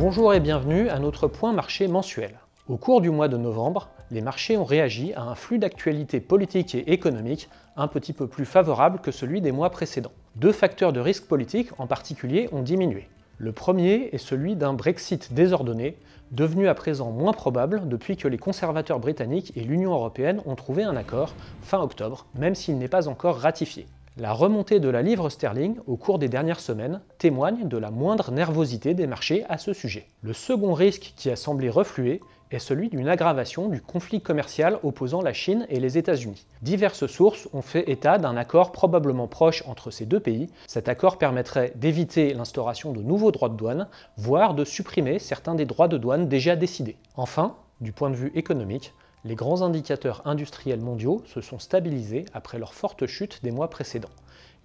Bonjour et bienvenue à notre point marché mensuel. Au cours du mois de novembre, les marchés ont réagi à un flux d'actualités politiques et économiques un petit peu plus favorable que celui des mois précédents. Deux facteurs de risque politique en particulier ont diminué. Le premier est celui d'un Brexit désordonné, devenu à présent moins probable depuis que les conservateurs britanniques et l'Union européenne ont trouvé un accord fin octobre, même s'il n'est pas encore ratifié. La remontée de la livre sterling au cours des dernières semaines témoigne de la moindre nervosité des marchés à ce sujet. Le second risque qui a semblé refluer est celui d'une aggravation du conflit commercial opposant la Chine et les États-Unis. Diverses sources ont fait état d'un accord probablement proche entre ces deux pays. Cet accord permettrait d'éviter l'instauration de nouveaux droits de douane, voire de supprimer certains des droits de douane déjà décidés. Enfin, du point de vue économique, les grands indicateurs industriels mondiaux se sont stabilisés après leur forte chute des mois précédents.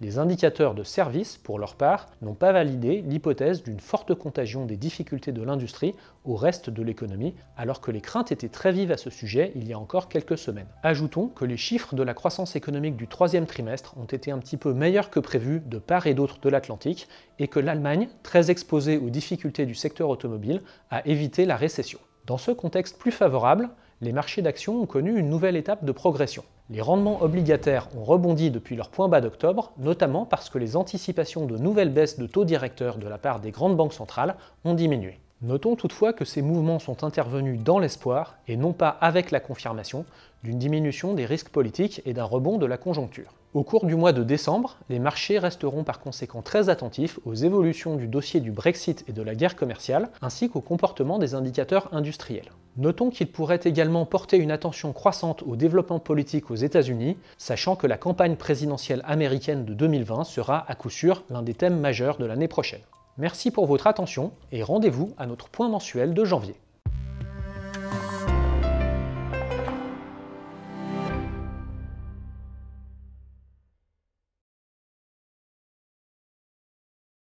Les indicateurs de services, pour leur part, n'ont pas validé l'hypothèse d'une forte contagion des difficultés de l'industrie au reste de l'économie, alors que les craintes étaient très vives à ce sujet il y a encore quelques semaines. Ajoutons que les chiffres de la croissance économique du troisième trimestre ont été un petit peu meilleurs que prévu de part et d'autre de l'Atlantique, et que l'Allemagne, très exposée aux difficultés du secteur automobile, a évité la récession. Dans ce contexte plus favorable, les marchés d'actions ont connu une nouvelle étape de progression. Les rendements obligataires ont rebondi depuis leur point bas d'octobre, notamment parce que les anticipations de nouvelles baisses de taux directeurs de la part des grandes banques centrales ont diminué. Notons toutefois que ces mouvements sont intervenus dans l'espoir, et non pas avec la confirmation, d'une diminution des risques politiques et d'un rebond de la conjoncture. Au cours du mois de décembre, les marchés resteront par conséquent très attentifs aux évolutions du dossier du Brexit et de la guerre commerciale, ainsi qu'au comportement des indicateurs industriels. Notons qu'il pourrait également porter une attention croissante au développement politique aux États-Unis, sachant que la campagne présidentielle américaine de 2020 sera à coup sûr l'un des thèmes majeurs de l'année prochaine. Merci pour votre attention et rendez-vous à notre point mensuel de janvier.